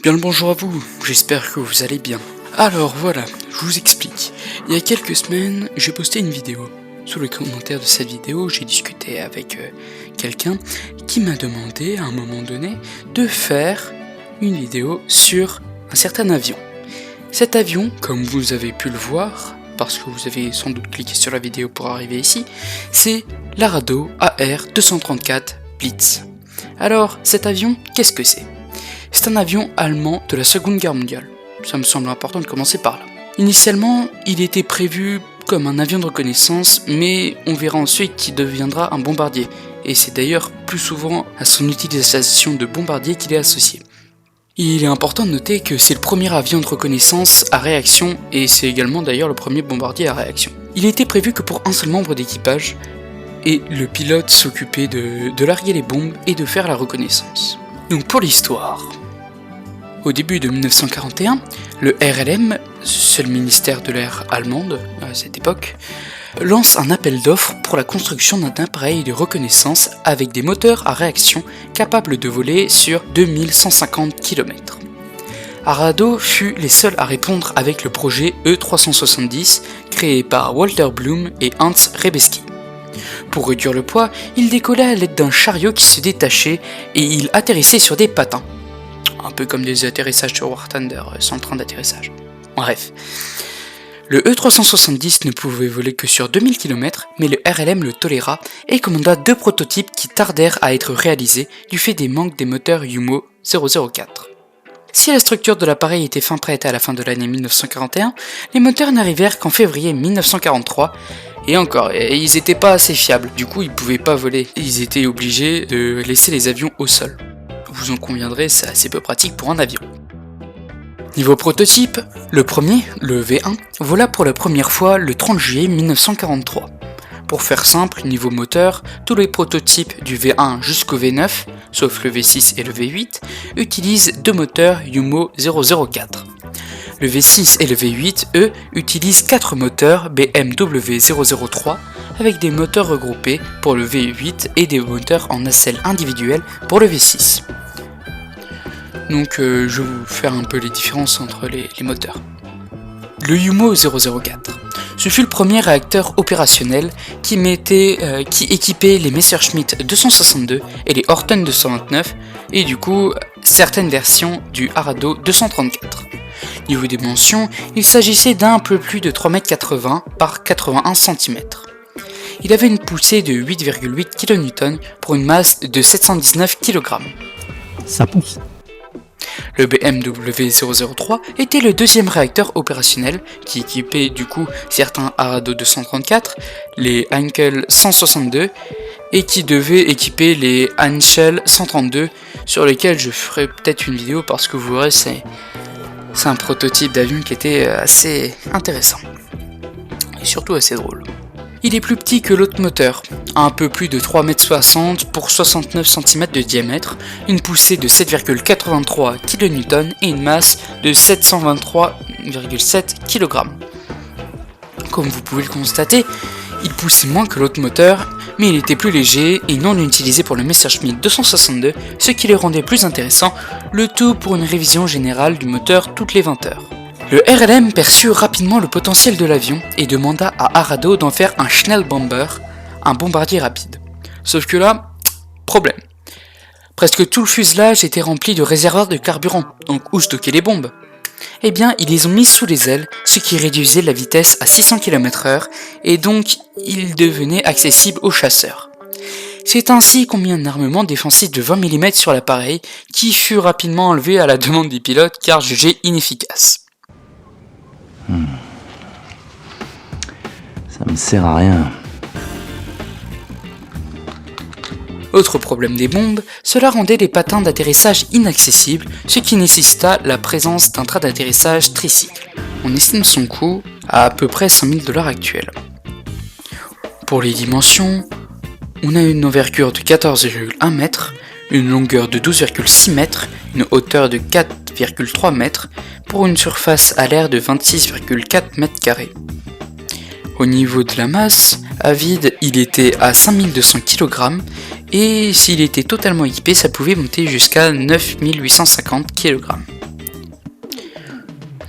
Bien le bonjour à vous, j'espère que vous allez bien. Alors voilà, je vous explique. Il y a quelques semaines, j'ai posté une vidéo. Sous les commentaires de cette vidéo, j'ai discuté avec quelqu'un qui m'a demandé à un moment donné de faire une vidéo sur un certain avion. Cet avion, comme vous avez pu le voir, parce que vous avez sans doute cliqué sur la vidéo pour arriver ici, c'est l'Arado AR-234 Blitz. Alors, cet avion, qu'est-ce que c'est ? C'est un avion allemand de la Seconde Guerre mondiale. Ça me semble important de commencer par là. Initialement, il était prévu comme un avion de reconnaissance, mais on verra ensuite qu'il deviendra un bombardier. Et c'est d'ailleurs plus souvent à son utilisation de bombardier qu'il est associé. Il est important de noter que c'est le premier avion de reconnaissance à réaction, et c'est également d'ailleurs le premier bombardier à réaction. Il était prévu que pour un seul membre d'équipage, et le pilote s'occupait de larguer les bombes et de faire la reconnaissance. Donc pour l'histoire, au début de 1941, le RLM, seul ministère de l'air allemande à cette époque, lance un appel d'offres pour la construction d'un appareil de reconnaissance avec des moteurs à réaction capables de voler sur 2150 km. Arado fut les seuls à répondre avec le projet E370 créé par Walter Bloom et Hans Rebeski. Pour réduire le poids, il décollait à l'aide d'un chariot qui se détachait et il atterrissait sur des patins. Un peu comme des atterrissages sur War Thunder sans train d'atterrissage. Bref. Le E370 ne pouvait voler que sur 2000 km, mais le RLM le toléra et commanda 2 prototypes qui tardèrent à être réalisés du fait des manques des moteurs Yumo 004. Si la structure de l'appareil était fin prête à la fin de l'année 1941, les moteurs n'arrivèrent qu'en février 1943, et encore, ils étaient pas assez fiables, du coup ils pouvaient pas voler, ils étaient obligés de laisser les avions au sol. Vous en conviendrez, c'est assez peu pratique pour un avion. Niveau prototype, le premier, le V1, vola pour la première fois le 30 juillet 1943. Pour faire simple, niveau moteur, tous les prototypes du V1 jusqu'au V9, sauf le V6 et le V8, utilisent 2 moteurs Yumo 004. Le V6 et le V8, eux, utilisent 4 moteurs BMW 003 avec des moteurs regroupés pour le V8 et des moteurs en nacelle individuelle pour le V6. Donc je vais vous faire un peu les différences entre les moteurs. Le Yumo 004. Ce fut le premier réacteur opérationnel qui équipait les Messerschmitt 262 et les Horten 229 et du coup certaines versions du Arado 234. Niveau dimension, il s'agissait d'un peu plus de 3,80 m par 81 cm. Il avait une poussée de 8,8 kN pour une masse de 719 kg. Ça pousse. Le BMW 003 était le deuxième réacteur opérationnel qui équipait du coup certains Arado 234, les Heinkel 162 et qui devait équiper les Henschel 132 sur lesquels je ferai peut-être une vidéo parce que vous verrez c'est un prototype d'avion qui était assez intéressant et surtout assez drôle. Il est plus petit que l'autre moteur, un peu plus de 3,60 m pour 69 cm de diamètre, une poussée de 7,83 kN et une masse de 723,7 kg. Comme vous pouvez le constater, il poussait moins que l'autre moteur, mais il était plus léger et non utilisé pour le Messerschmitt 262, ce qui le rendait plus intéressant, le tout pour une révision générale du moteur toutes les 20 heures. Le RLM perçut rapidement le potentiel de l'avion et demanda à Arado d'en faire un Schnellbomber, un bombardier rapide. Sauf que là, problème. Presque tout le fuselage était rempli de réservoirs de carburant, donc où stocker les bombes ? Eh bien, ils les ont mis sous les ailes, ce qui réduisait la vitesse à 600 km/h et donc il devenait accessible aux chasseurs. C'est ainsi qu'on mit un armement défensif de 20 mm sur l'appareil, qui fut rapidement enlevé à la demande des pilotes car jugé inefficace. Ça me sert à rien. Autre problème des bombes, cela rendait les patins d'atterrissage inaccessibles, ce qui nécessita la présence d'un train d'atterrissage tricycle. On estime son coût à peu près 100 000 $ actuels. Pour les dimensions, on a une envergure de 14,1 m, une longueur de 12,6 m, une hauteur de 4,3 m, pour une surface à l'air de 26,4 m². Au niveau de la masse, à vide, il était à 5200 kg, et s'il était totalement équipé, ça pouvait monter jusqu'à 9850 kg.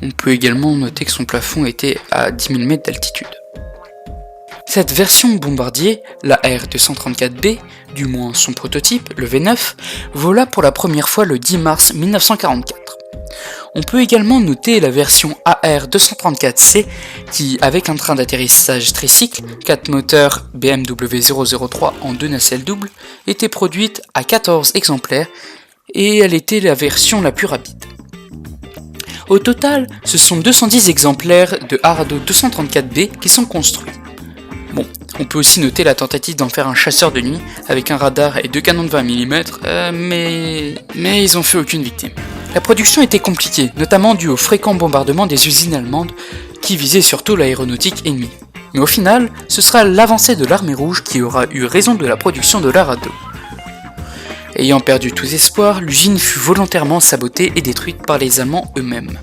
On peut également noter que son plafond était à 10 000 mètres d'altitude. Cette version bombardier, la R234B, du moins son prototype, le V9, vola pour la première fois le 10 mars 1944. On peut également noter la version AR234C qui, avec un train d'atterrissage tricycle, 4 moteurs BMW 003 en 2 nacelles doubles, était produite à 14 exemplaires et elle était la version la plus rapide. Au total, ce sont 210 exemplaires de Arado 234B qui sont construits. Bon, on peut aussi noter la tentative d'en faire un chasseur de nuit avec un radar et 2 canons de 20 mm, mais ils ont fait aucune victime. La production était compliquée, notamment due aux fréquents bombardements des usines allemandes qui visaient surtout l'aéronautique ennemie. Mais au final, ce sera l'avancée de l'armée rouge qui aura eu raison de la production de l'Arado. Ayant perdu tout espoir, l'usine fut volontairement sabotée et détruite par les Allemands eux-mêmes,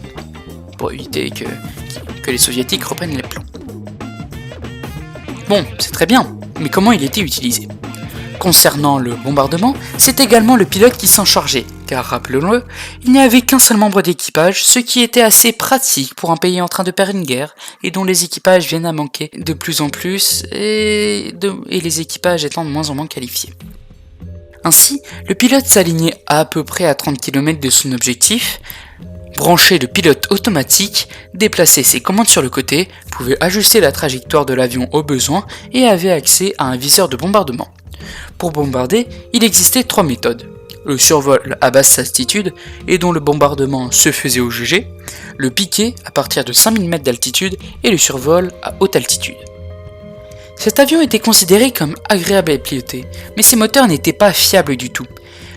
pour éviter que les Soviétiques reprennent les plans. Bon, c'est très bien, mais comment il était utilisé ? Concernant le bombardement, c'est également le pilote qui s'en chargeait, car rappelons-le, il n'y avait qu'un seul membre d'équipage, ce qui était assez pratique pour un pays en train de perdre une guerre, et dont les équipages viennent à manquer de plus en plus, et les équipages étant de moins en moins qualifiés. Ainsi, le pilote s'alignait à peu près à 30 km de son objectif, branchait le pilote automatique, déplaçait ses commandes sur le côté, pouvait ajuster la trajectoire de l'avion au besoin et avait accès à un viseur de bombardement. Pour bombarder, il existait 3 méthodes. Le survol à basse altitude et dont le bombardement se faisait au GG, le piqué à partir de 5000 mètres d'altitude et le survol à haute altitude. Cet avion était considéré comme agréable à piloter, mais ses moteurs n'étaient pas fiables du tout.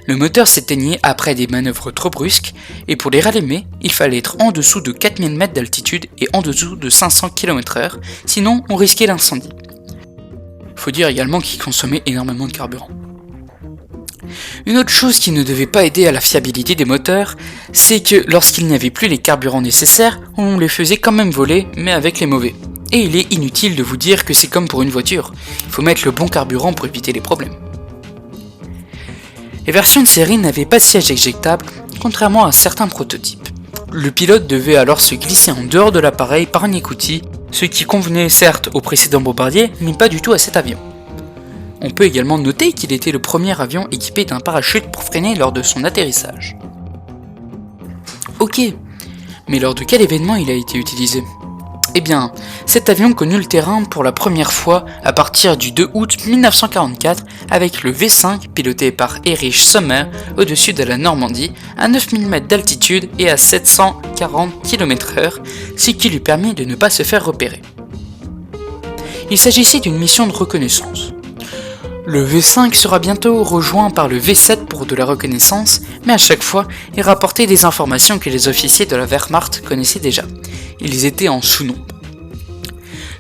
Le moteur s'éteignait après des manœuvres trop brusques, et pour les rallumer, il fallait être en dessous de 4000 mètres d'altitude et en dessous de 500 km/h, sinon on risquait l'incendie. Faut dire également qu'il consommait énormément de carburant. Une autre chose qui ne devait pas aider à la fiabilité des moteurs, c'est que lorsqu'il n'y avait plus les carburants nécessaires, on les faisait quand même voler, mais avec les mauvais. Et il est inutile de vous dire que c'est comme pour une voiture, il faut mettre le bon carburant pour éviter les problèmes. Les versions de série n'avaient pas de siège éjectable, contrairement à certains prototypes. Le pilote devait alors se glisser en dehors de l'appareil par un écoutille, ce qui convenait certes au précédent bombardier, mais pas du tout à cet avion. On peut également noter qu'il était le premier avion équipé d'un parachute pour freiner lors de son atterrissage. Ok, mais lors de quel événement il a été utilisé ? Eh bien, cet avion connut le terrain pour la première fois à partir du 2 août 1944 avec le V5 piloté par Erich Sommer au-dessus de la Normandie à 9000 mètres d'altitude et à 740 km/h, ce qui lui permit de ne pas se faire repérer. Il s'agissait d'une mission de reconnaissance. Le V5 sera bientôt rejoint par le V7 pour de la reconnaissance, mais à chaque fois, il rapportait des informations que les officiers de la Wehrmacht connaissaient déjà. Ils étaient en sous-nombre.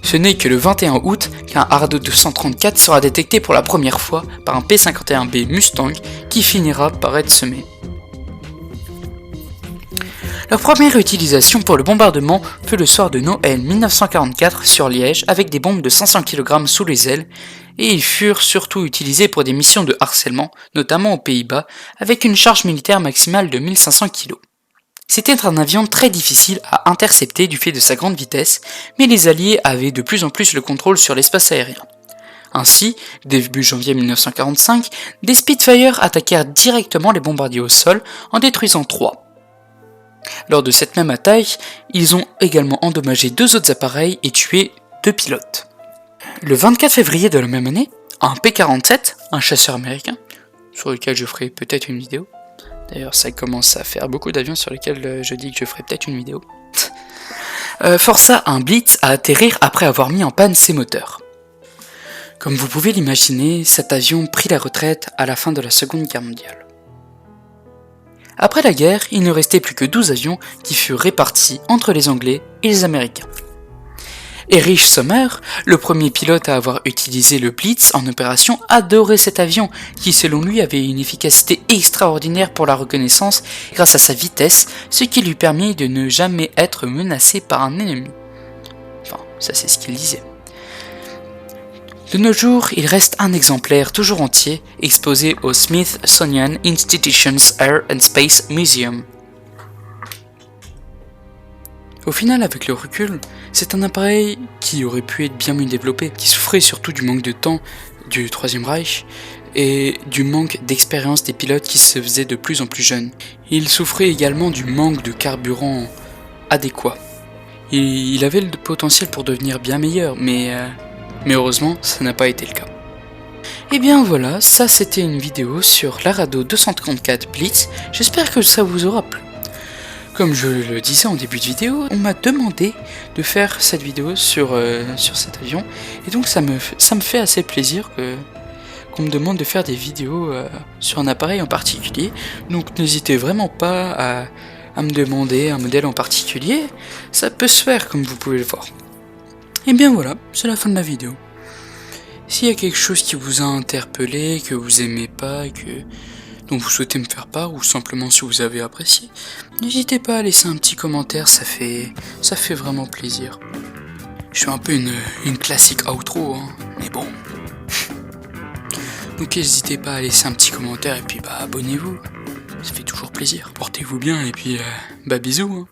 Ce n'est que le 21 août qu'un Arado 234 sera détecté pour la première fois par un P-51B Mustang qui finira par être semé. Leur première utilisation pour le bombardement fut le soir de Noël 1944 sur Liège avec des bombes de 500 kg sous les ailes, et ils furent surtout utilisés pour des missions de harcèlement, notamment aux Pays-Bas, avec une charge militaire maximale de 1500 kg. C'était un avion très difficile à intercepter du fait de sa grande vitesse, mais les Alliés avaient de plus en plus le contrôle sur l'espace aérien. Ainsi, début janvier 1945, des Spitfire attaquèrent directement les bombardiers au sol en détruisant 3. Lors de cette même attaque, ils ont également endommagé 2 autres appareils et tué 2 pilotes. Le 24 février de la même année, un P-47, un chasseur américain, sur lequel je ferai peut-être une vidéo. D'ailleurs, ça commence à faire beaucoup d'avions sur lesquels je dis que je ferai peut-être une vidéo. Força un Blitz à atterrir après avoir mis en panne ses moteurs. Comme vous pouvez l'imaginer, cet avion prit la retraite à la fin de la Seconde Guerre mondiale. Après la guerre, il ne restait plus que 12 avions qui furent répartis entre les Anglais et les Américains. Erich Sommer, le premier pilote à avoir utilisé le Blitz en opération, adorait cet avion qui selon lui avait une efficacité extraordinaire pour la reconnaissance grâce à sa vitesse, ce qui lui permit de ne jamais être menacé par un ennemi. Enfin, ça c'est ce qu'il disait. De nos jours, il reste un exemplaire toujours entier, exposé au Smithsonian Institution's Air and Space Museum. Au final, avec le recul, c'est un appareil qui aurait pu être bien mieux développé, qui souffrait surtout du manque de temps du Troisième Reich et du manque d'expérience des pilotes qui se faisaient de plus en plus jeunes. Il souffrait également du manque de carburant adéquat. Il avait le potentiel pour devenir bien meilleur, mais heureusement, ça n'a pas été le cas. Et bien voilà, ça c'était une vidéo sur l'Arado 234 Blitz, j'espère que ça vous aura plu. Comme je le disais en début de vidéo, on m'a demandé de faire cette vidéo sur cet avion, et donc ça me fait assez plaisir qu'on me demande de faire des vidéos sur un appareil en particulier, donc n'hésitez vraiment pas à me demander un modèle en particulier, ça peut se faire comme vous pouvez le voir. Et bien voilà, c'est la fin de la vidéo. S'il y a quelque chose qui vous a interpellé, que vous aimez pas, dont vous souhaitez me faire part, ou simplement si vous avez apprécié, n'hésitez pas à laisser un petit commentaire, ça fait vraiment plaisir. Je suis un peu une classique outro, hein, mais bon. Donc n'hésitez pas à laisser un petit commentaire et puis abonnez-vous, ça fait toujours plaisir. Portez-vous bien et puis bisous. Hein.